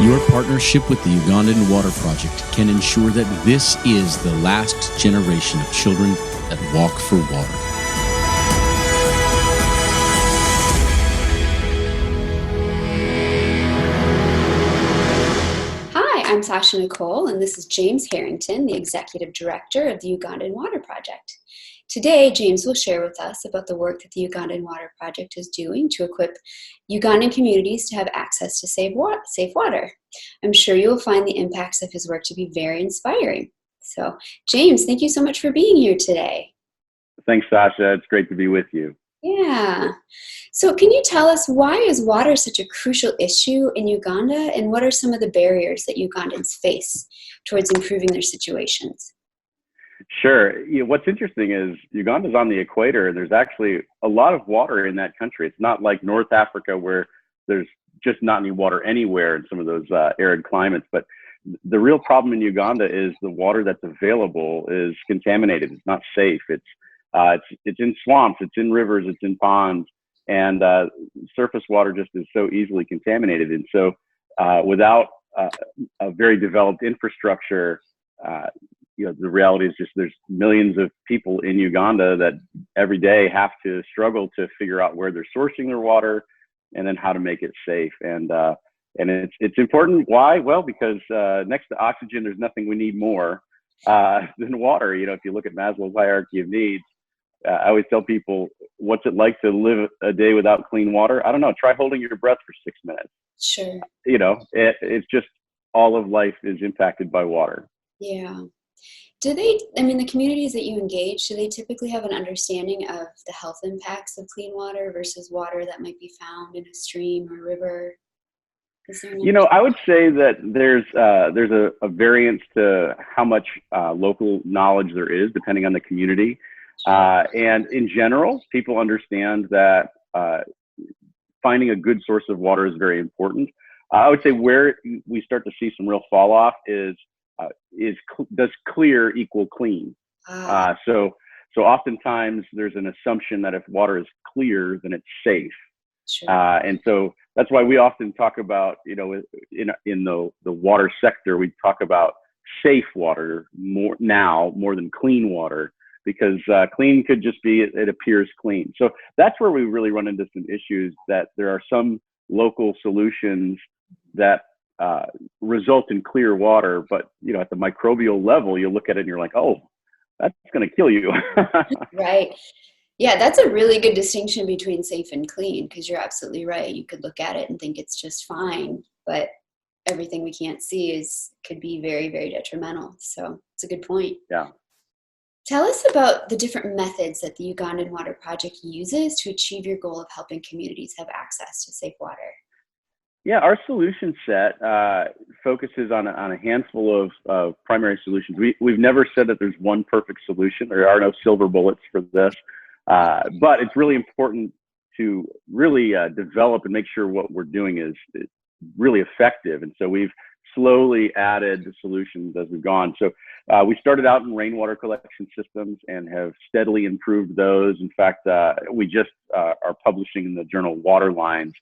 Your partnership with the Ugandan Water Project can ensure that this is the last generation of children that walk for water. Hi, I'm Sasha Nicole, and this is James Harrington, the Executive Director of the Ugandan Water Project. Today, James will share with us about the work that the Ugandan Water Project is doing to equip Ugandan communities to have access to safe water. I'm sure you will find the impacts of his work to be very inspiring. So, James, thank you so much for being here today. Thanks, Sasha. It's great to be with you. Yeah. So can you tell us, why is water such a crucial issue in Uganda, and what are some of the barriers that Ugandans face towards improving their situations? Sure. What's interesting is Uganda's on the equator, and there's actually a lot of water in that country. It's not like North Africa where there's just not any water anywhere in some of those arid climates. But the real problem in Uganda is the water that's available is contaminated. It's not safe. It's in swamps, it's in rivers, it's in ponds, and surface water just is so easily contaminated. And so without a very developed infrastructure, the reality is just there's millions of people in Uganda that every day have to struggle to figure out where they're sourcing their water and then how to make it safe. And it's important. Why? Well, because next to oxygen, there's nothing we need more than water. If you look at Maslow's hierarchy of needs, I always tell people, what's it like to live a day without clean water? I don't know. Try holding your breath for 6 minutes. Sure. It's just all of life is impacted by water. Yeah. The communities that you engage, do they typically have an understanding of the health impacts of clean water versus water that might be found in a stream or river? I would say that there's a variance to how much local knowledge there is, depending on the community. And in general, people understand that finding a good source of water is very important. I would say where we start to see some real fall off is does clear equal clean? So oftentimes there's an assumption that if water is clear, then it's safe. Sure. And so that's why we often talk about, in the water sector, we talk about safe water more than clean water, because clean could just be, it appears clean. So that's where we really run into some issues, that there are some local solutions that result in clear water, but at the microbial level, you look at it and you're like, oh, that's going to kill you. Right. Yeah, that's a really good distinction between safe and clean, because you're absolutely right. You could look at it and think it's just fine, but everything we can't see could be very, very detrimental. So it's a good point. Yeah. Tell us about the different methods that the Ugandan Water Project uses to achieve your goal of helping communities have access to safe water. Yeah, our solution set focuses on a handful of primary solutions. We've never said that there's one perfect solution. There are no silver bullets for this, but it's really important to really develop and make sure what we're doing is really effective. And so we've slowly added the solutions as we've gone. So we started out in rainwater collection systems and have steadily improved those. In fact, we just are publishing in the journal Waterlines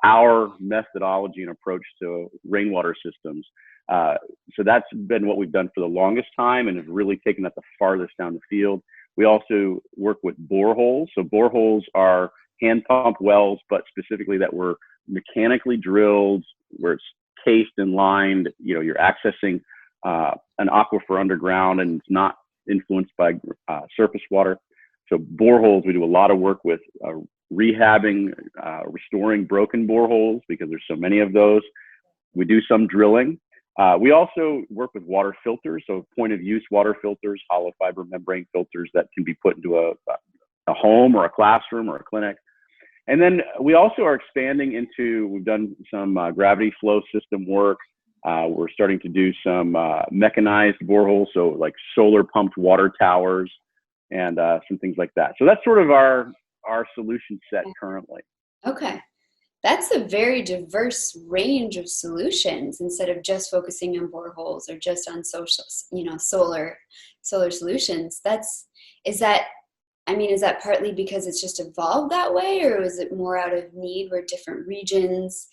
our methodology and approach to rainwater systems. So that's been what we've done for the longest time and have really taken that the farthest down the field. We also work with boreholes. So boreholes are hand pump wells, but specifically that were mechanically drilled, where it's cased and lined. You're accessing an aquifer underground, and it's not influenced by surface water. So boreholes, we do a lot of work with rehabbing, restoring broken boreholes, because there's so many of those. We do some drilling. We also work with water filters, so point of use water filters, hollow fiber membrane filters that can be put into a home or a classroom or a clinic. And then we also are expanding we've done some gravity flow system work. We're starting to do some mechanized boreholes, so like solar pumped water towers and some things like that. So that's sort of our solution set currently. Okay. That's a very diverse range of solutions, instead of just focusing on boreholes or just on solar solutions. Is that partly because it's just evolved that way, or was it more out of need where different regions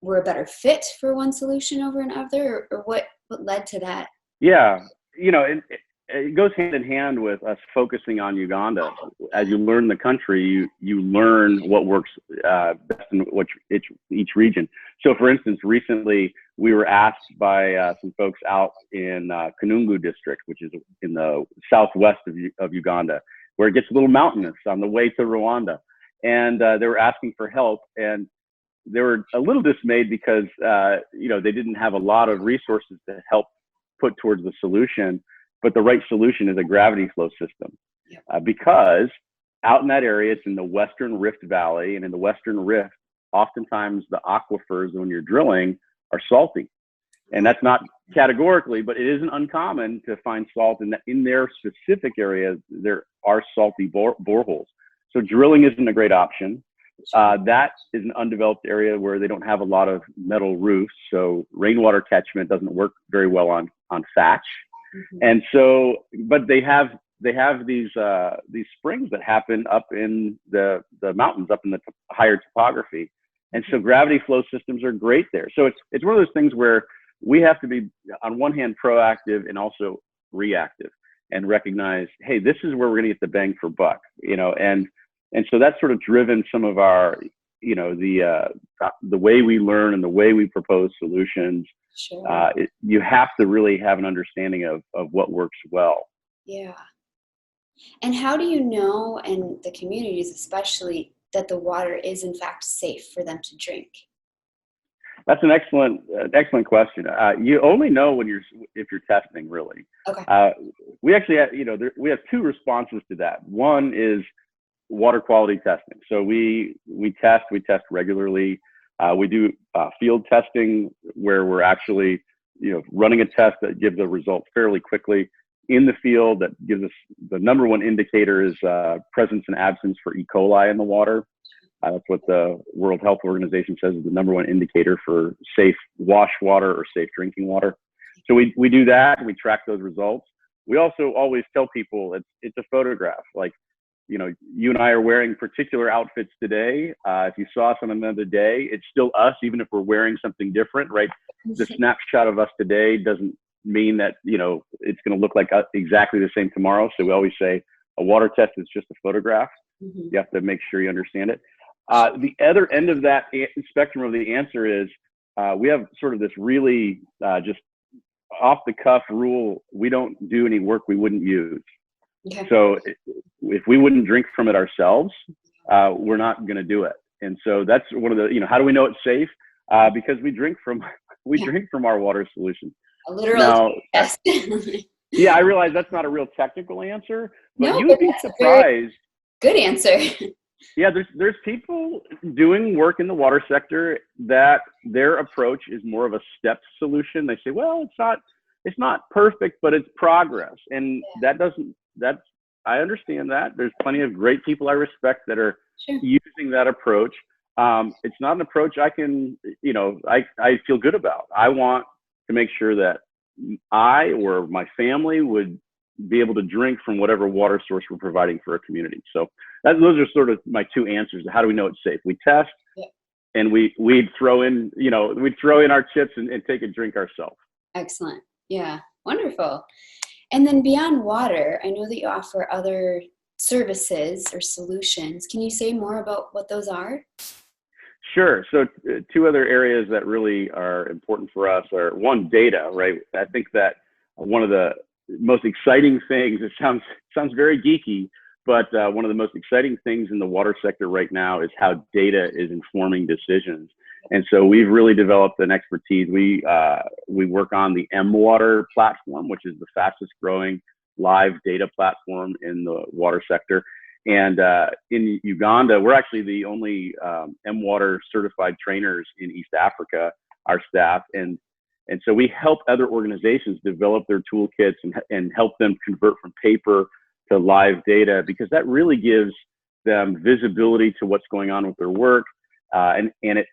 were a better fit for one solution over another, or what led to that? Yeah, it goes hand in hand with us focusing on Uganda. As you learn the country, you learn what works best in each region. So, for instance, recently we were asked by some folks out in Kanungu district, which is in the southwest of Uganda, where it gets a little mountainous on the way to Rwanda. And they were asking for help, and they were a little dismayed because they didn't have a lot of resources to help put towards the solution. But the right solution is a gravity flow system, because out in that area, it's in the Western Rift Valley, and in the Western Rift, oftentimes the aquifers when you're drilling are salty. And that's not categorically, but it isn't uncommon to find salt in their specific area. There are salty boreholes. So drilling isn't a great option. That is an undeveloped area where they don't have a lot of metal roofs. So rainwater catchment doesn't work very well on thatch. Mm-hmm. And so, but they have these springs that happen up in the mountains, up in the higher topography. And so gravity flow systems are great there. So it's one of those things where we have to be, on one hand, proactive and also reactive, and recognize, hey, this is where we're going to get the bang for buck, and so that's sort of driven some of our, the way we learn and the way we propose solutions. Sure. You have to really have an understanding of what works well. Yeah. And how do you know, and the communities especially, that the water is in fact safe for them to drink? That's an excellent question. You only know if you're testing, really. Okay. We actually have, we have two responses to that. One is water quality testing. So we test regularly. We do field testing where we're actually, running a test that gives a result fairly quickly in the field. That gives us the number one indicator is presence and absence for E. coli in the water. That's what the World Health Organization says is the number one indicator for safe wash water or safe drinking water. So we do that, and we track those results. We also always tell people it's a photograph. Like, you and I are wearing particular outfits today. If you saw us on another day, it's still us, even if we're wearing something different, right? The snapshot of us today doesn't mean that, it's going to look like exactly the same tomorrow. So we always say a water test is just a photograph. Mm-hmm. You have to make sure you understand it. The other end of that spectrum of the answer is we have sort of this really just off the cuff rule. We don't do any work we wouldn't use. Okay. So if we wouldn't drink from it ourselves, we're not going to do it. And so that's one of the, how do we know it's safe? Because we drink from our water solution. A literal test. Yeah, I realize that's not a real technical answer, but you'd be surprised. Good answer. Yeah, there's people doing work in the water sector that their approach is more of a stepped solution. They say, well, it's not perfect, but it's progress. And I understand that. There's plenty of great people I respect that are using that approach. It's not an approach I can, I feel good about. I want to make sure that I or my family would be able to drink from whatever water source we're providing for a community. So those are sort of my two answers. How do we know it's safe? We test, and we'd throw in our chips and take a drink ourselves. Excellent. Yeah. Wonderful. And then beyond water, I know that you offer other services or solutions. Can you say more about what those are? Sure. So two other areas that really are important for us are, one, data, right? I think that one of the most exciting things, it sounds very geeky, but one of the most exciting things in the water sector right now is how data is informing decisions. And so we've really developed an expertise. We work on the Mwater platform, which is the fastest growing live data platform in the water sector. And in Uganda, we're actually the only Mwater certified trainers in East Africa, our staff. And so we help other organizations develop their toolkits and help them convert from paper to live data, because that really gives them visibility to what's going on with their work. And it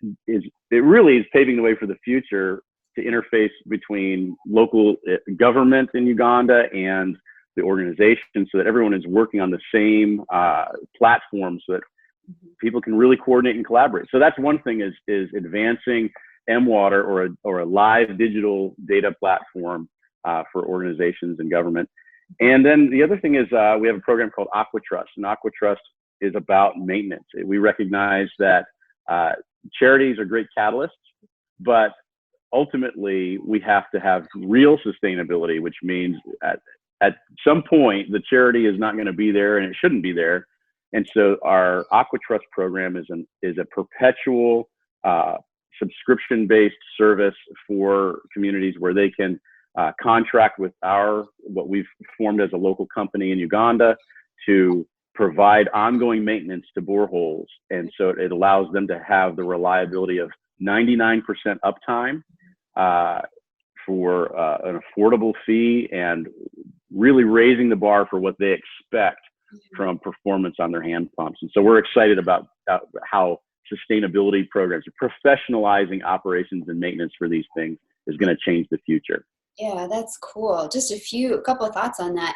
really is paving the way for the future to interface between local government in Uganda and the organization, so that everyone is working on the same platform, so that people can really coordinate and collaborate. So that's one thing, is advancing Mwater or a live digital data platform for organizations and government. And then the other thing is we have a program called AquaTrust, and AquaTrust is about maintenance. We recognize that charities are great catalysts, but ultimately we have to have real sustainability, which means at some point the charity is not going to be there and it shouldn't be there. And so our AquaTrust program is a perpetual subscription-based service for communities where they can contract with what we've formed as a local company in Uganda to provide ongoing maintenance to boreholes. And so it allows them to have the reliability of 99% uptime for an affordable fee, and really raising the bar for what they expect from performance on their hand pumps. And so we're excited about how sustainability programs, professionalizing operations and maintenance for these things, is going to change the future. Yeah, that's cool. Just a couple of thoughts on that.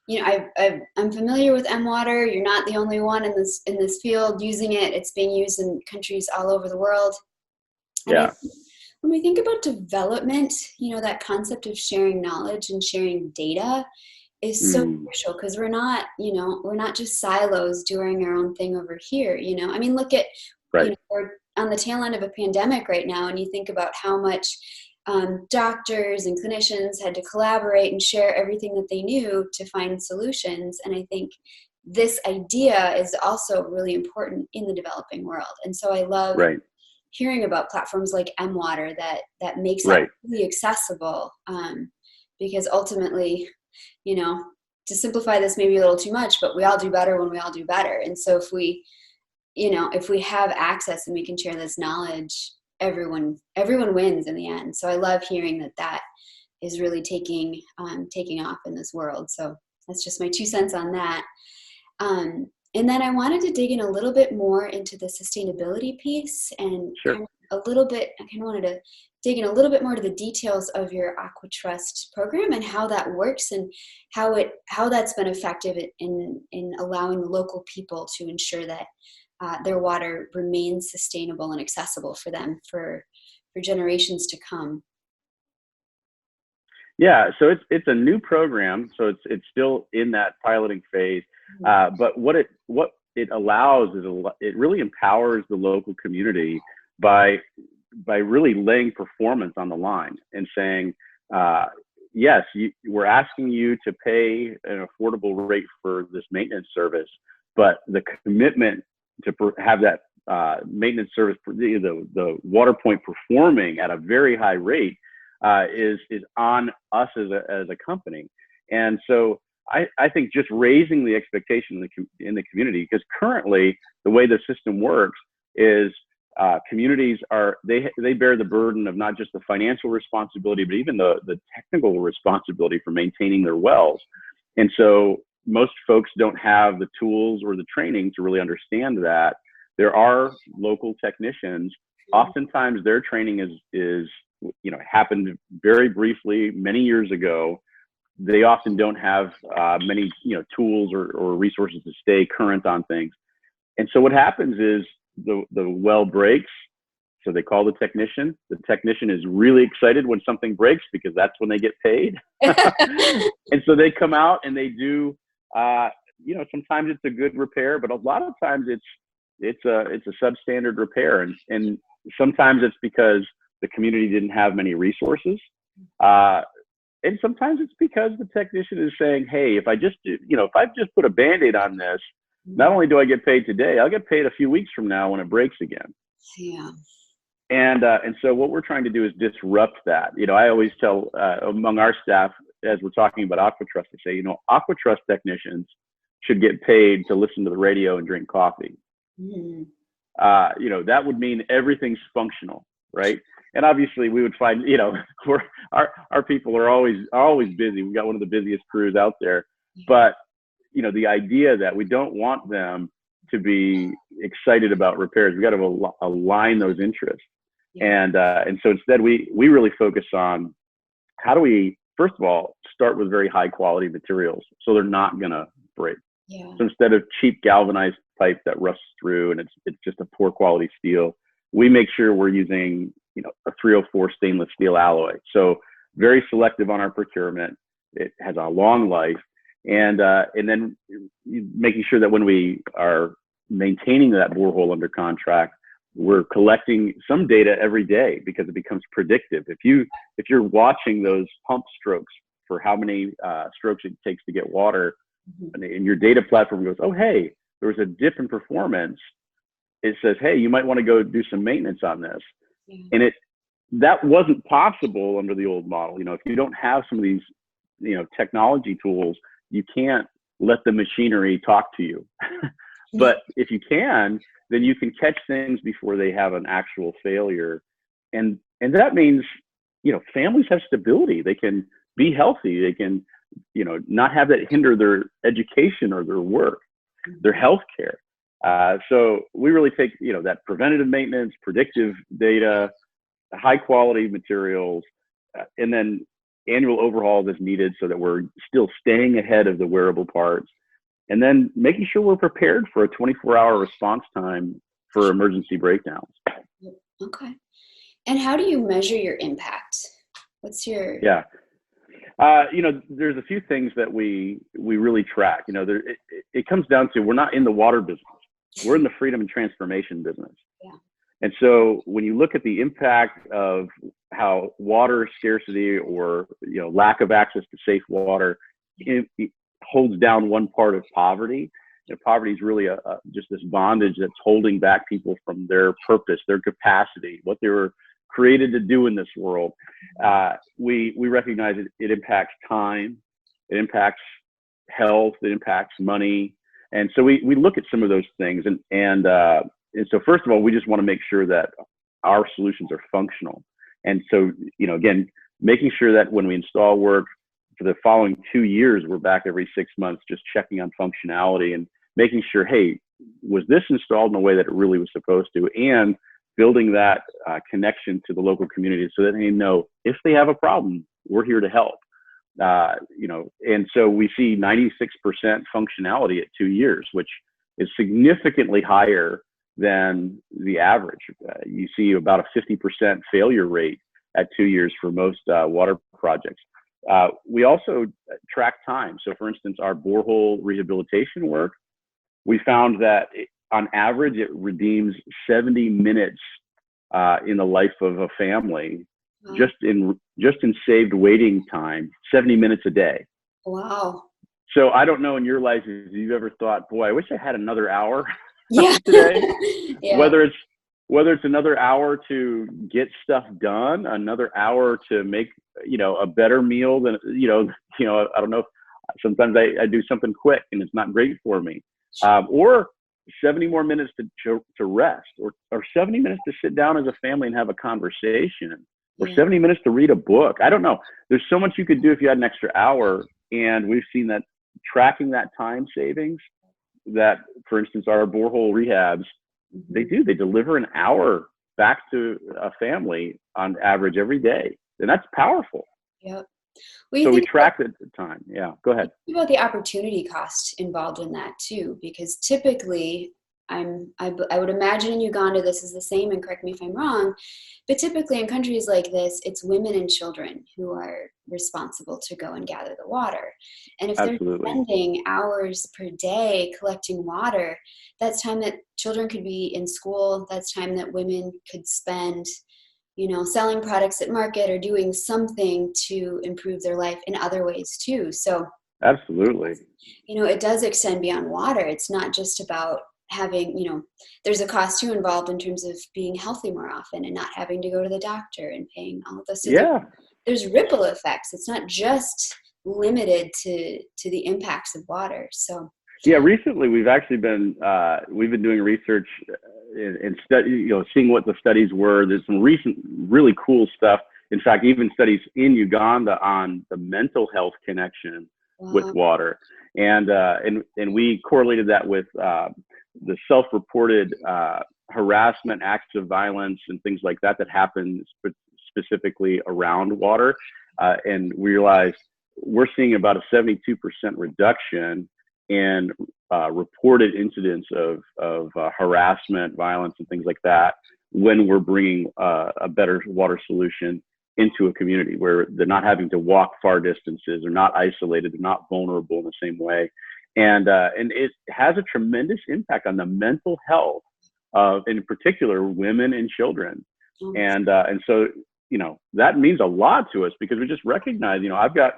You know, I'm familiar with Mwater. You're not the only one in this field using it. It's being used in countries all over the world. Yeah. When we think about development, you know, that concept of sharing knowledge and sharing data is so crucial, because we're not just silos doing our own thing over here. You know, I mean, look at, right. You know, we're on the tail end of a pandemic right now, and you think about how much doctors and clinicians had to collaborate and share everything that they knew to find solutions. And I think this idea is also really important in the developing world. And so I love hearing about platforms like Mwater that makes that really accessible, because ultimately, you know, to simplify this maybe a little too much, but we all do better when we all do better. And so if we have access and we can share this knowledge, everyone wins in the end. So I love hearing that is really taking off in this world. So that's just my 2 cents on that. And then I wanted to dig in a little bit more into the sustainability piece, and I kind of wanted to dig in a little bit more to the details of your AquaTrust program and how that works, and how that's been effective in allowing the local people to ensure that their water remains sustainable and accessible for them for generations to come. Yeah, so it's a new program, so it's still in that piloting phase. But what it allows is it really empowers the local community by really laying performance on the line and saying, yes, we're asking you to pay an affordable rate for this maintenance service, but the commitment to have that maintenance service, the water point performing at a very high rate, is on us as a company. And so I think just raising the expectation in the community, because currently the way the system works is communities they bear the burden of not just the financial responsibility, but even the technical responsibility for maintaining their wells. And so most folks don't have the tools or the training to really understand that. There are local technicians. Oftentimes their training is happened very briefly many years ago. They often don't have many tools or resources to stay current on things. And so what happens is the well breaks. So they call the technician. The technician is really excited when something breaks, because that's when they get paid. And so they come out and they do, sometimes it's a good repair, but a lot of times it's a substandard repair. And sometimes it's because the community didn't have many resources. And sometimes it's because the technician is saying, hey, if I just put a Band-Aid on this, not only do I get paid today, I'll get paid a few weeks from now when it breaks again. Yeah. And so what we're trying to do is disrupt that. I always tell among our staff, as we're talking about AquaTrust, I say, AquaTrust technicians should get paid to listen to the radio and drink coffee. That would mean everything's functional, right? And obviously we would find, our people are always busy. We've got one of the busiest crews out there, but the idea that we don't want them to be excited about repairs, we got to align those interests. And so instead we really focus on how do we, first of all, start with very high quality materials so they're not going to break. Yeah. So instead of cheap galvanized pipe that rusts through and it's just a poor quality steel, we make sure we're using a 304 stainless steel alloy. So very selective on our procurement. It has a long life, and then making sure that when we are maintaining that borehole under contract, we're collecting some data every day because it becomes predictive. If you're watching those pump strokes for how many strokes it takes to get water, and your data platform goes, oh, hey, there was a dip in performance, it says, hey, you might want to go do some maintenance on this. And that wasn't possible under the old model. If you don't have some of these, technology tools, you can't let the machinery talk to you. But if you can, then you can catch things before they have an actual failure. And that means, families have stability. They can be healthy. They can, not have that hinder their education or their work, their health care. So we really take, that preventative maintenance, predictive data, high quality materials, and then annual overhauls as needed so that we're still staying ahead of the wearable parts, and then making sure we're prepared for a 24-hour response time for emergency breakdowns. Okay. And how do you measure your impact? What's your... Yeah. There's a few things that we really track. It comes down to, we're not in the water business. We're in the freedom and transformation business. Yeah. And so when you look at the impact of how water scarcity or lack of access to safe water it holds down one part of poverty. Poverty is really just this bondage that's holding back people from their purpose, their capacity, what they were created to do in this world. We recognize it impacts time, it impacts health, it impacts money. And so we look at some of those things. And so first of all, we just want to make sure that our solutions are functional. And so, again, making sure that when we install work for the following 2 years, we're back every 6 months, just checking on functionality and making sure, hey, was this installed in a way that it really was supposed to? And building that connection to the local community so that they know if they have a problem, we're here to help. And so we see 96% functionality at 2 years, which is significantly higher than the average. You see about a 50% failure rate at 2 years for most water projects. We also track time. So for instance, our borehole rehabilitation work, we found that on average, it redeems 70 minutes in the life of a family. Wow. Just in saved waiting time, 70 minutes a day. Wow. So I don't know in your life if you've ever thought, boy, I wish I had another hour today. Yeah. Whether it's another hour to get stuff done, another hour to make, a better meal than, I don't know. Sometimes I do something quick and it's not great for me. Or 70 more minutes to rest, or 70 minutes to sit down as a family and have a conversation, or 70 minutes to read a book. I don't know. There's so much you could do if you had an extra hour. And we've seen that tracking that time savings, that, for instance, our borehole rehabs, they deliver an hour back to a family on average every day. And that's powerful. Yep. So we track the time. Yeah, go ahead. Think about the opportunity cost involved in that too, because typically, I would imagine in Uganda this is the same, and correct me if I'm wrong, but typically in countries like this, it's women and children who are responsible to go and gather the water. And if they're spending hours per day collecting water, that's time that children could be in school, that's time that women could spend, selling products at market or doing something to improve their life in other ways too. So absolutely, it does extend beyond water. It's not just about having, there's a cost too involved in terms of being healthy more often and not having to go to the doctor and paying all of those. So there's ripple effects. It's not just limited to the impacts of water. So yeah, recently we've actually been doing research and study, seeing what the studies were. There's some recent really cool stuff. In fact, even studies in Uganda on the mental health connection with water, and we correlated that with the self-reported harassment, acts of violence, and things like that happen specifically around water. And we realized we're seeing about a 72% reduction in reported incidents of harassment, violence, and things like that when we're bringing a better water solution into a community where they're not having to walk far distances, they're not isolated, they're not vulnerable in the same way. And it has a tremendous impact on the mental health of, in particular, women and children. And so, you know, that means a lot to us because we just recognize, you know, I've got,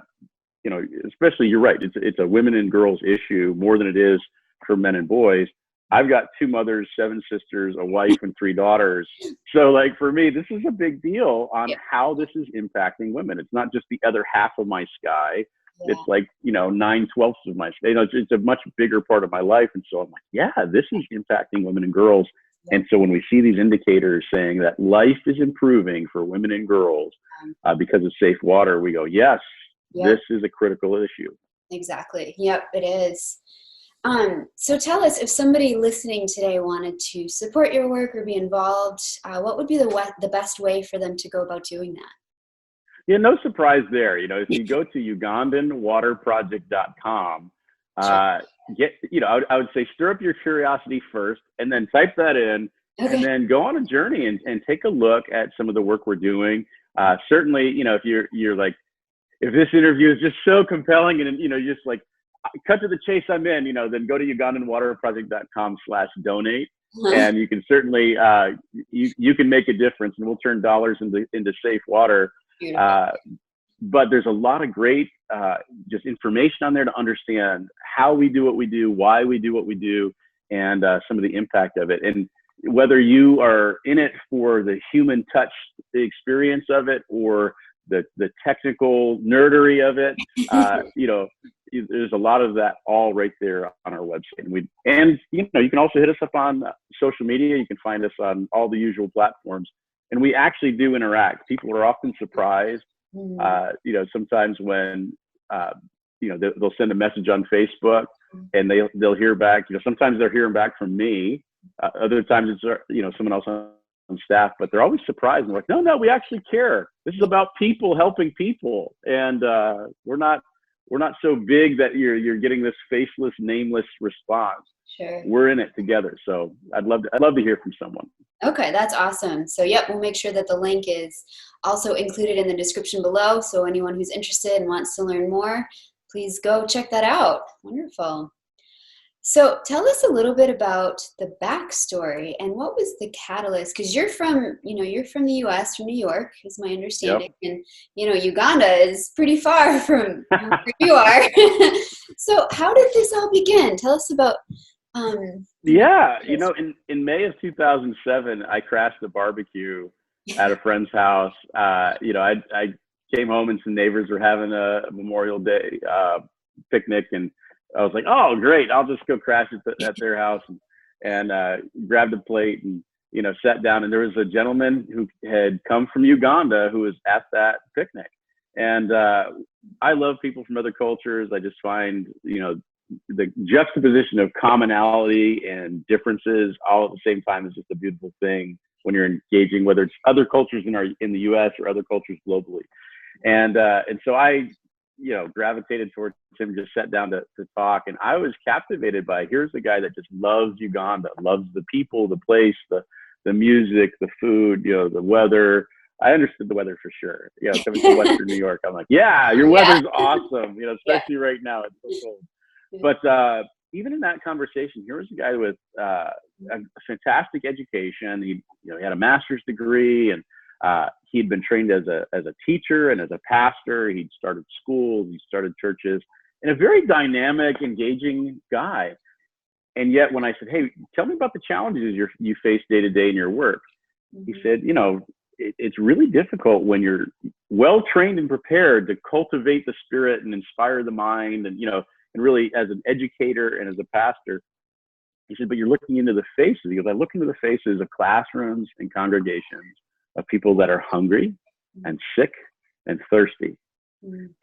you know, especially, you're right, it's a women and girls issue more than it is for men and boys. I've got 2 mothers, 7 sisters, a wife, and 3 daughters. So, like, for me, this is a big deal on how this is impacting women. It's not just the other half of my sky. It's like, you know, 9/12 of my sky. You know, it's a much bigger part of my life. And so I'm like, yeah, this is impacting women and girls. And so when we see these indicators saying that life is improving for women and girls because of safe water, we go, yes, this is a critical issue. Exactly. Yep, it is. So tell us, if somebody listening today wanted to support your work or be involved, what would be the best way for them to go about doing that? Yeah, no surprise there. You know, if you go to UgandanWaterProject.com, you know, I would say stir up your curiosity first and then type that in and then go on a journey and take a look at some of the work we're doing. Certainly, you know, if you're like, if this interview is just so compelling and, you know, just like, cut to the chase, I'm in, you know, then go to UgandanWaterProject.com/donate. And you can certainly, you can make a difference and we'll turn dollars into safe water. But there's a lot of great just information on there to understand how we do what we do, why we do what we do, and some of the impact of it. And whether you are in it for the human touch, the experience of it, or the technical nerdery of it, you know, there's a lot of that all right there on our website. And you know, you can also hit us up on social media. You can find us on all the usual platforms. And we actually do interact. People are often surprised, you know, sometimes when, you know, they'll send a message on Facebook and they'll hear back. You know, sometimes they're hearing back from me. Other times it's, you know, someone else on staff, but they're always surprised. And they're like, no, we actually care. This is about people helping people. And we're not so big that you're getting this faceless, nameless response. Sure. We're in it together. So I'd love to hear from someone. Okay, that's awesome. So yep, we'll make sure that the link is also included in the description below. So anyone who's interested and wants to learn more, please go check that out. Wonderful. So tell us a little bit about the backstory and what was the catalyst? Because you're from the US, from New York, is my understanding. Yep. And, you know, Uganda is pretty far from where you are. So how did this all begin? Tell us about yeah, you know, in May of 2007, I crashed a barbecue at a friend's house. You know, I came home and some neighbors were having a Memorial Day picnic, and I was like, oh, great, I'll just go crash at their house, and grabbed a plate and, you know, sat down. And there was a gentleman who had come from Uganda who was at that picnic. And I love people from other cultures. I just find, you know, the juxtaposition of commonality and differences all at the same time is just a beautiful thing when you're engaging, whether it's other cultures in the US or other cultures globally. And so I, you know, gravitated towards him, just sat down to talk. And I was captivated by, here's a guy that just loves Uganda, loves the people, the place, the music, the food, you know, the weather. I understood the weather for sure. You know, coming to Western New York, I'm like, yeah, your weather's awesome. You know, especially right now, it's so cold. But even in that conversation, here was a guy with a fantastic education. He had a master's degree, and he'd been trained as a teacher and as a pastor. He'd started schools, he started churches, and a very dynamic, engaging guy. And yet, when I said, "Hey, tell me about the challenges you face day to day in your work," he said, "You know, it's really difficult when you're well trained and prepared to cultivate the spirit and inspire the mind, and and really as an educator and as a pastor." He said, "But you're looking into the faces." He goes, "I look into the faces of classrooms and congregations of people that are hungry and sick and thirsty."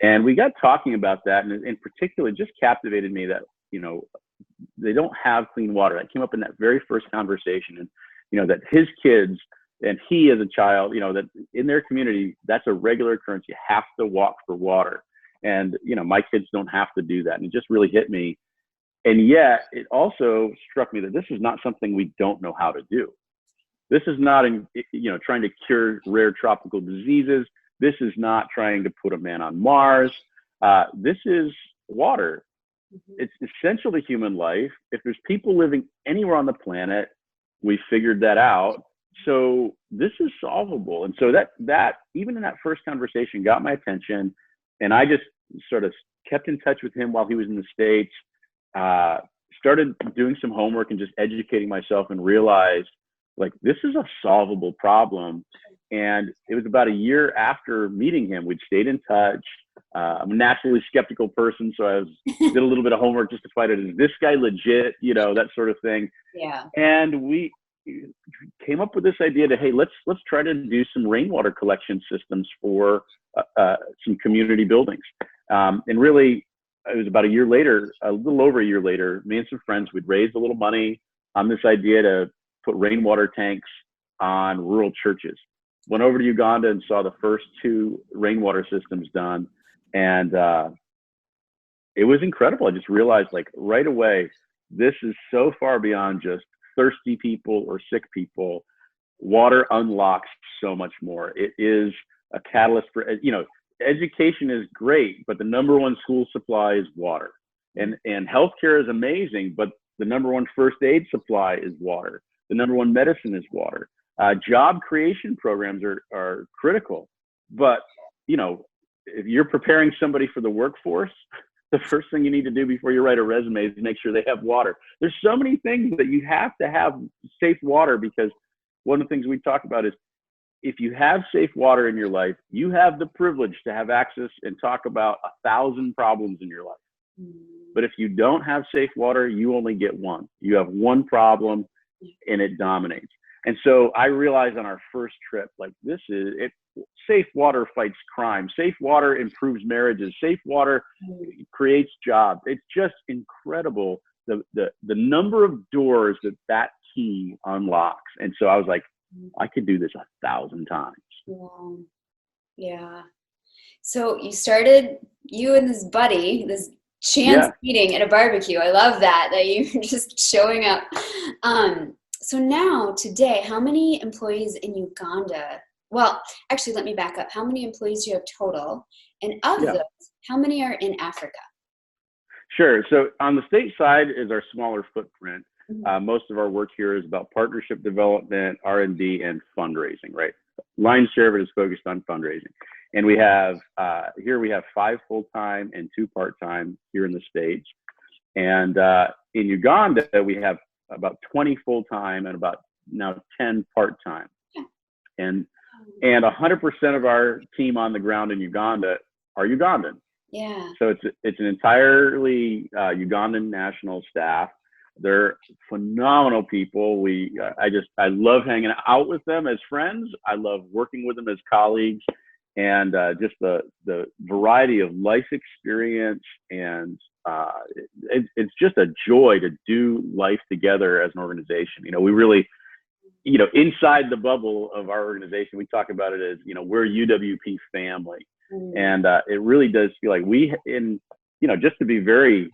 And we got talking about that, and in particular, it just captivated me that they don't have clean water. That came up in that very first conversation, and that his kids and he as a child, that in their community, that's a regular occurrence. You have to walk for water. And, my kids don't have to do that. And it just really hit me. And yet it also struck me that this is not something we don't know how to do. This is not, trying to cure rare tropical diseases. This is not trying to put a man on Mars. This is water. It's essential to human life. If there's people living anywhere on the planet, we figured that out. So this is solvable. And so that even in that first conversation got my attention. And I just sort of kept in touch with him while he was in the States, started doing some homework and just educating myself, and realized, like, this is a solvable problem. And it was about a year after meeting him, we'd stayed in touch. I'm a naturally skeptical person, so I did a little bit of homework just to find out, is this guy legit, that sort of thing. Yeah. And we came up with this idea to, hey, let's try to do some rainwater collection systems for some community buildings. And really, it was about a year later, a little over a year later, me and some friends, we'd raised a little money on this idea to put rainwater tanks on rural churches. Went over to Uganda and saw the first 2 rainwater systems done. And it was incredible. I just realized, like, right away, this is so far beyond just thirsty people or sick people. Water unlocks so much more. It is a catalyst for, education is great, but the number one school supply is water. And healthcare is amazing, but the number one first aid supply is water. The number one medicine is water. Job creation programs are critical, but if you're preparing somebody for the workforce, the first thing you need to do before you write a resume is make sure they have water. There's so many things that you have to have safe water, because one of the things we talk about is, if you have safe water in your life, you have the privilege to have access and talk about 1,000 problems in your life. But if you don't have safe water, you only get one. You have one problem and it dominates. And so I realized on our first trip, like, safe water fights crime. Safe water improves marriages. Safe water creates jobs. It's just incredible, the number of doors that key unlocks. And so I was like, I could do this 1,000 times. Wow. Yeah. So you and this buddy, this chance meeting at a barbecue. I love that you're just showing up. So now, today, how many employees in Uganda? Well, actually, let me back up. How many employees do you have total? And of those, how many are in Africa? Sure. So on the state side is our smaller footprint. Most of our work here is about partnership development, R&D, and fundraising, right? Lion's share of it is focused on fundraising. And we have, here we have 5 full-time and 2 part-time here in the States. And in Uganda, we have about 20 full-time and about now 10 part-time. And 100% of our team on the ground in Uganda are Ugandan. Yeah. So it's an entirely Ugandan national staff. They're phenomenal people. I love hanging out with them as friends. I love working with them as colleagues, and just the variety of life experience, and it's just a joy to do life together as an organization. We really, inside the bubble of our organization, we talk about it as, we're UWP family. And it really does feel like just to be very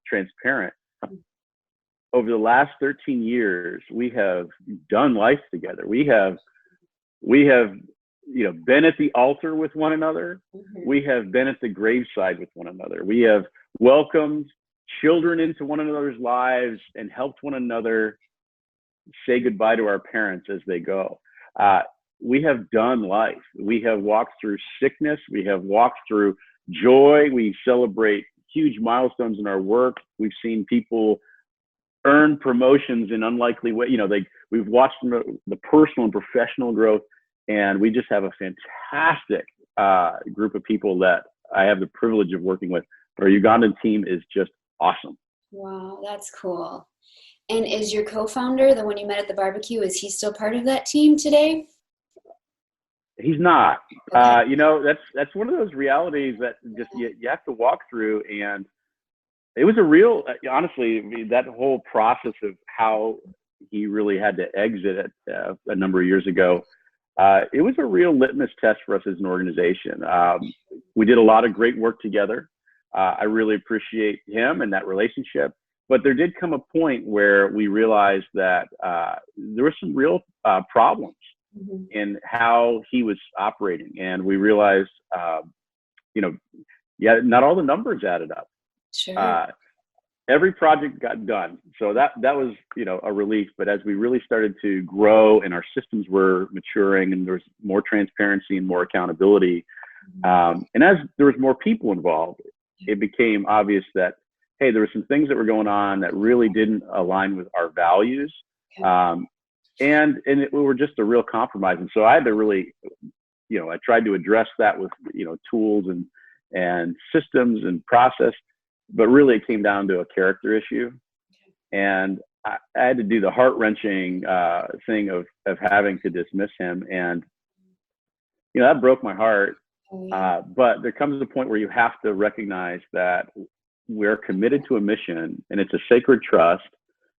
transparent, over the last 13 years, we have done life together. We have been at the altar with one another. We have been at the graveside with one another. We have welcomed children into one another's lives and helped one another say goodbye to our parents as they go. We have done life. We have walked through sickness. We have walked through joy. We celebrate huge milestones in our work. We've seen people earn promotions in unlikely ways. We've watched the personal and professional growth, and we just have a fantastic group of people that I have the privilege of working with. Our Ugandan team is just awesome. Wow, that's cool. And is your co-founder, the one you met at the barbecue, is he still part of that team today? He's not. Okay. That's one of those realities that just you have to walk through. And it was a real, honestly, that whole process of how he really had to exit a number of years ago, it was a real litmus test for us as an organization. We did a lot of great work together. I really appreciate him and that relationship. but there did come a point where we realized that there were some real problems in how he was operating. And we realized, not all the numbers added up. Sure. Every project got done. So that was, a relief. But as we really started to grow and our systems were maturing and there was more transparency and more accountability, and as there was more people involved, it became obvious that, hey, there were some things that were going on that really didn't align with our values. And we were just a real compromise. And so I had to really, I tried to address that with, tools and systems and process, but really it came down to a character issue. And I had to do the heart-wrenching thing of having to dismiss him. And, that broke my heart. But there comes a point where you have to recognize that we're committed to a mission, and it's a sacred trust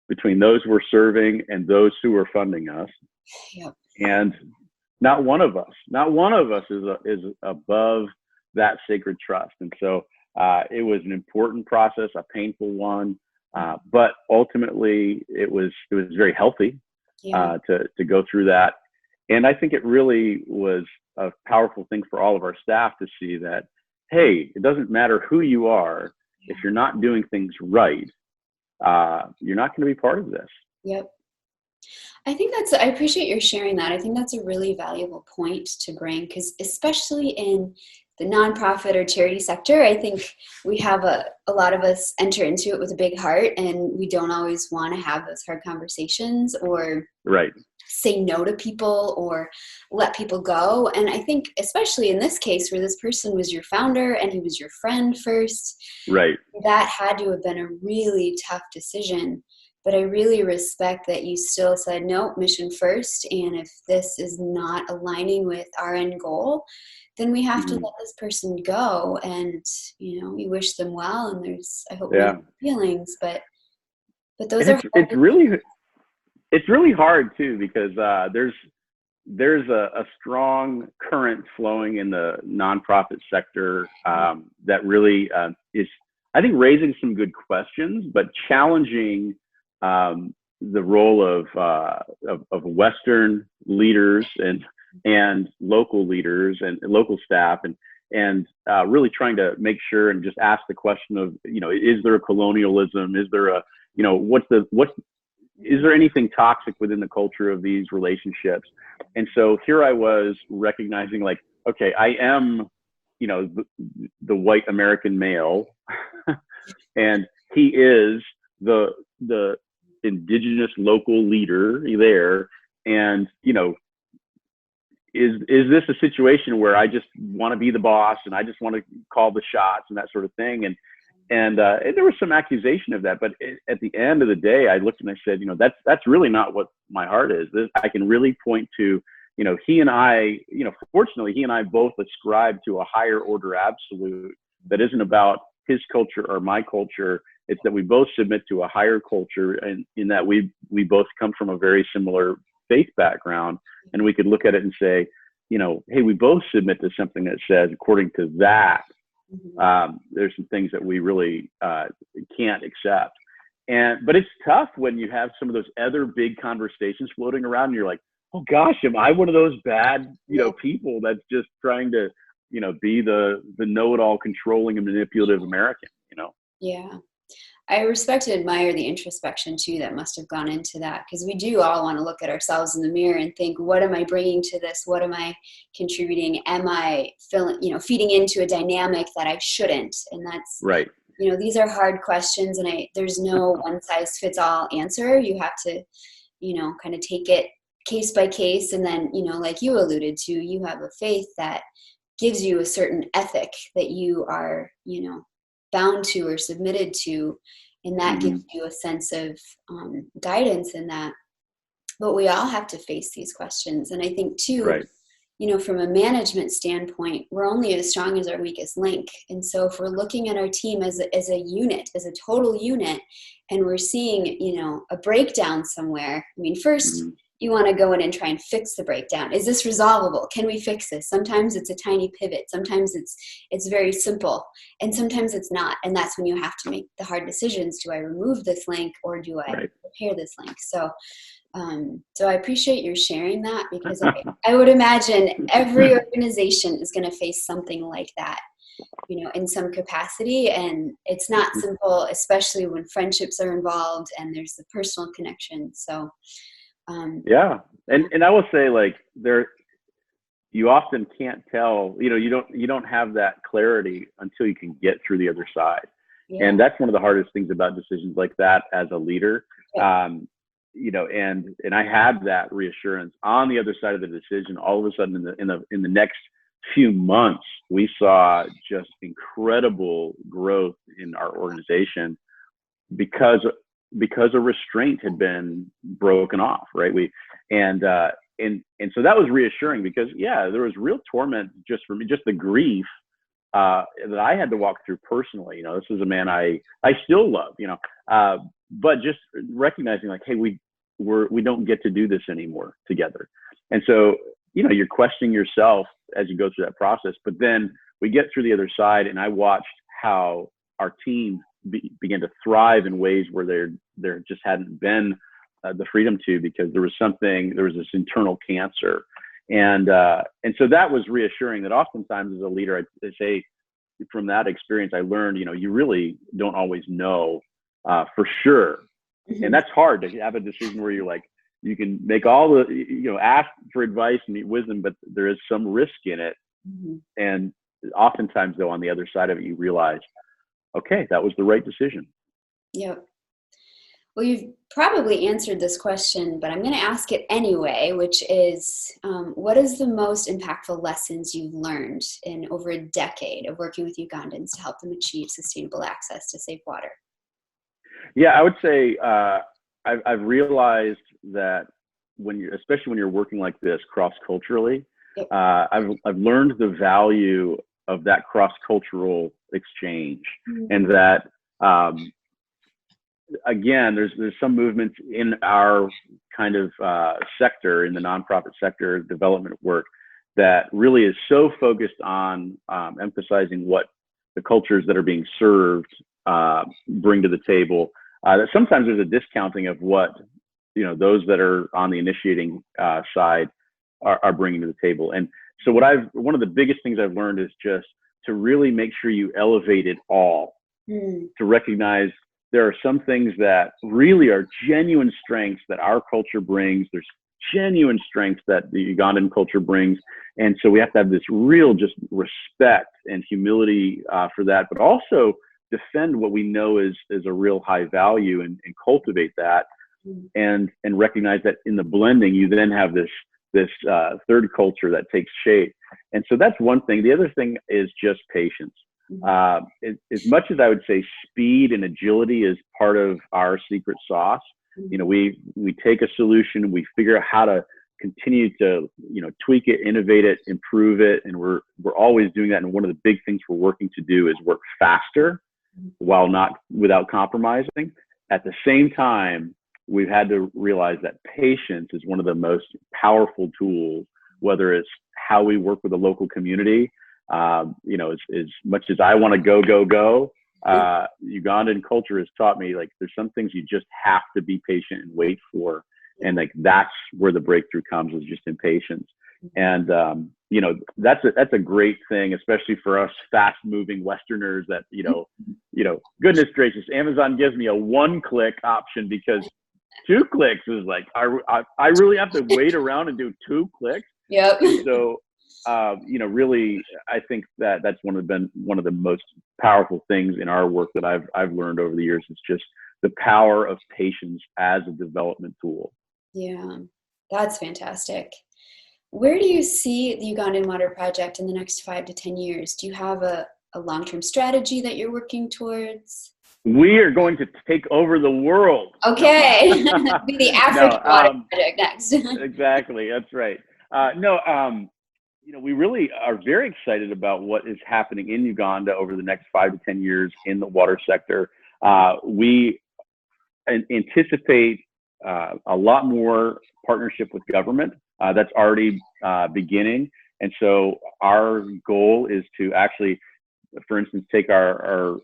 between those we're serving and those who are funding us. Yep. And not one of us is above that sacred trust. And so it was an important process, a painful one, but ultimately it was very healthy to go through that. And I think it really was a powerful thing for all of our staff to see that, hey, it doesn't matter who you are, if you're not doing things right, you're not going to be part of this. Yep. I appreciate your sharing that. I think that's a really valuable point to bring, because especially in the nonprofit or charity sector, I think we have a lot of us enter into it with a big heart, and we don't always want to have those hard conversations or say no to people or let people go. And I think especially in this case where this person was your founder and he was your friend first, that had to have been a really tough decision. But I really respect that you still said, no, mission first. And if this is not aligning with our end goal, then we have to let this person go. And, we wish them well. And I hope no feelings, but those are it's really hard too, because there's a strong current flowing in the nonprofit sector that really is, I think, raising some good questions, but challenging the role of Western leaders and local leaders and local staff, and really trying to make sure and just ask the question of, is there a colonialism? Is there is there anything toxic within the culture of these relationships? And so here I was recognizing, like, okay, I am, the white American male, and he is the indigenous local leader there. And, is this a situation where I just want to be the boss and I just want to call the shots and that sort of thing? And there was some accusation of that, but at the end of the day, I looked and I said, that's really not what my heart is. I can really point to, he and I, fortunately, he and I both ascribe to a higher order absolute that isn't about his culture or my culture. It's that we both submit to a higher culture, and in that we both come from a very similar faith background, and we could look at it and say, hey, we both submit to something that says, according to that, there's some things that we really can't accept. But it's tough when you have some of those other big conversations floating around and you're like, oh gosh, am I one of those bad, people that's just trying to, be the know-it-all, controlling and manipulative American, Yeah. I respect and admire the introspection too that must have gone into that, because we do all want to look at ourselves in the mirror and think, what am I bringing to this? What am I contributing? Am I feeding into a dynamic that I shouldn't? And that's right. These are hard questions, and there's no one size fits all answer. You have to, kind of take it case by case. And then, like you alluded to, you have a faith that gives you a certain ethic that you are, bound to or submitted to, and that gives you a sense of guidance in that. But we all have to face these questions. And I think too, from a management standpoint, we're only as strong as our weakest link. And so if we're looking at our team as a unit, as a total unit, and we're seeing, a breakdown somewhere, I mean, first, you want to go in and try and fix the breakdown. Is this resolvable? Can we fix this? Sometimes it's a tiny pivot. Sometimes it's very simple, and sometimes it's not. And that's when you have to make the hard decisions. Do I remove this link, or do I repair this link? So I appreciate your sharing that, because I would imagine every organization is going to face something like that, in some capacity. And it's not simple, especially when friendships are involved and there's the personal connection. So, yeah. And I will say, like, you often can't tell, you don't have that clarity until you can get through the other side. Yeah. And that's one of the hardest things about decisions like that as a leader. Yeah. And I had that reassurance on the other side of the decision. All of a sudden in the next few months, we saw just incredible growth in our organization because a restraint had been broken off, right? And so that was reassuring, because there was real torment just for me, just the grief that I had to walk through personally. This is a man I still love, but just recognizing, like, hey, we don't get to do this anymore together. And so, you're questioning yourself as you go through that process. But then we get through the other side, and I watched how our team began to thrive in ways where there just hadn't been the freedom to, because there was this internal cancer. And so that was reassuring, that oftentimes as a leader, I say from that experience, I learned, you really don't always know for sure. Mm-hmm. And that's hard to have a decision where you're like, you can make all the, ask for advice and meet wisdom, but there is some risk in it. Mm-hmm. And oftentimes, though, on the other side of it, you realize, okay, that was the right decision. Yep. Well, you've probably answered this question, but I'm going to ask it anyway, which is, what is the most impactful lessons you've learned in over a decade of working with Ugandans to help them achieve sustainable access to safe water? Yeah, I would say I've realized that especially when you're working like this cross-culturally, yep. I've learned the value of that cross-cultural exchange, mm-hmm. and that again, there's some movements in our kind of sector, in the nonprofit sector, development work, that really is so focused on emphasizing what the cultures that are being served bring to the table, that sometimes there's a discounting of what those that are on the initiating side are bringing to the table. And so one of the biggest things I've learned is just to really make sure you elevate it all, to recognize there are some things that really are genuine strengths that our culture brings. There's genuine strengths that the Ugandan culture brings. And so we have to have this real just respect and humility for that, but also defend what we know is a real high value, and cultivate that, and recognize that in the blending, you then have this third culture that takes shape. And so that's one thing. The other thing is just patience. As much as I would say speed and agility is part of our secret sauce, we take a solution, we figure out how to continue to tweak it, innovate it, improve it, and we're always doing that. And one of the big things we're working to do is work faster without compromising. At the same time, we've had to realize that patience is one of the most powerful tools, whether it's how we work with the local community. As much as I want to go, Ugandan culture has taught me, like, there's some things you just have to be patient and wait for. And like, that's where the breakthrough comes, is just impatience. And, that's a great thing, especially for us fast moving Westerners that, goodness gracious, Amazon gives me a 1-click option, because 2 clicks is like, I really have to wait around and do 2 clicks. Yep. So, really, I think that's one of the most powerful things in our work that I've learned over the years. It's just the power of patience as a development tool. Yeah, that's fantastic. Where do you see the Ugandan Water Project in the next 5 to 10 years? Do you have a long-term strategy that you're working towards? We are going to take over the world. Okay. Be the African Water Project next. Exactly. That's right. We really are very excited about what is happening in Uganda over the next 5 to 10 years in the water sector. We anticipate a lot more partnership with government. That's already beginning. And so our goal is to actually, for instance, take our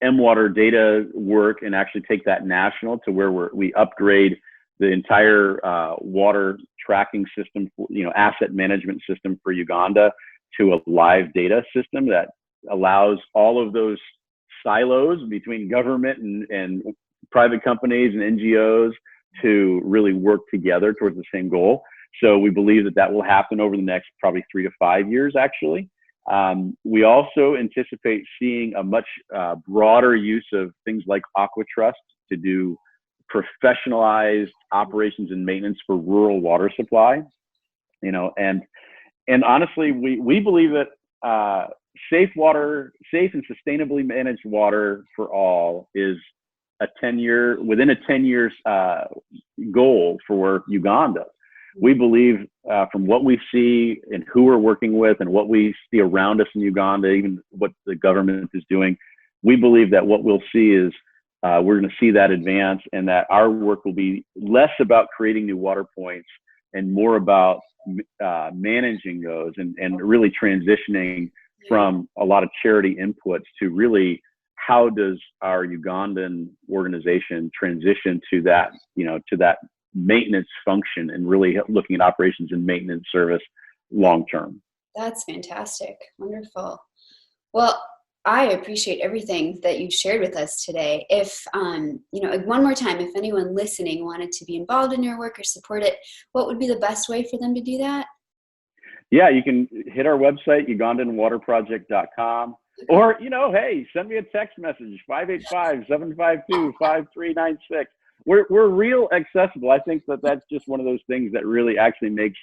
Mwater data work and actually take that national to where we upgrade the entire water tracking system, asset management system for Uganda to a live data system that allows all of those silos between government and private companies and NGOs to really work together towards the same goal. So we believe that will happen over the next probably 3 to 5 years, actually. We also anticipate seeing a much broader use of things like AquaTrust to do professionalized operations and maintenance for rural water supply. And honestly, we believe that safe and sustainably managed water for all is within a 10 years goal for Uganda. We believe from what we see and who we're working with and what we see around us in Uganda, even what the government is doing, we believe that what we'll see is we're going to see that advance, and that our work will be less about creating new water points and more about managing those and really transitioning from a lot of charity inputs to really how does our Ugandan organization transition to that, to that maintenance function and really looking at operations and maintenance service long term. That's fantastic. Wonderful. Well, I appreciate everything that you've shared with us today. If, one more time, if anyone listening wanted to be involved in your work or support it, what would be the best way for them to do that? Yeah, you can hit our website, UgandanWaterProject.com. Or, hey, send me a text message, 585-752-5396. We're real accessible. I think that's just one of those things that really actually makes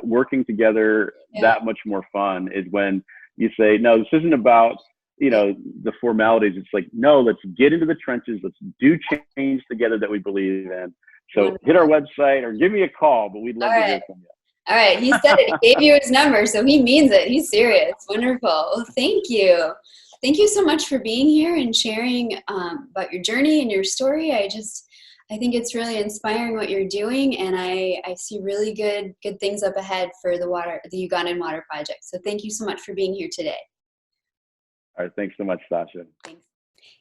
working together that much more fun, is when you say, no, this isn't about, the formalities. It's like, no, let's get into the trenches. Let's do change together that we believe in. So hit our website or give me a call, but we'd love to hear from you. All right. He said it. He gave you his number, so he means it. He's serious. Wonderful. Well, thank you. Thank you so much for being here and sharing about your journey and your story. I think it's really inspiring what you're doing, and I see really good things up ahead for the Ugandan Water Project. So thank you so much for being here today. All right. Thanks so much, Sasha. Thanks.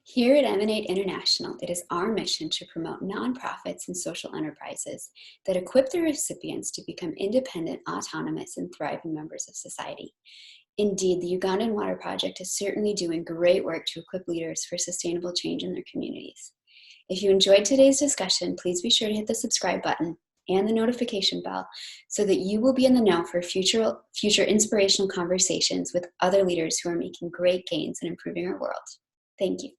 Here at Emanate International, it is our mission to promote nonprofits and social enterprises that equip their recipients to become independent, autonomous, and thriving members of society. Indeed, the Ugandan Water Project is certainly doing great work to equip leaders for sustainable change in their communities. If you enjoyed today's discussion, please be sure to hit the subscribe button and the notification bell so that you will be in the know for future inspirational conversations with other leaders who are making great gains in improving our world. Thank you.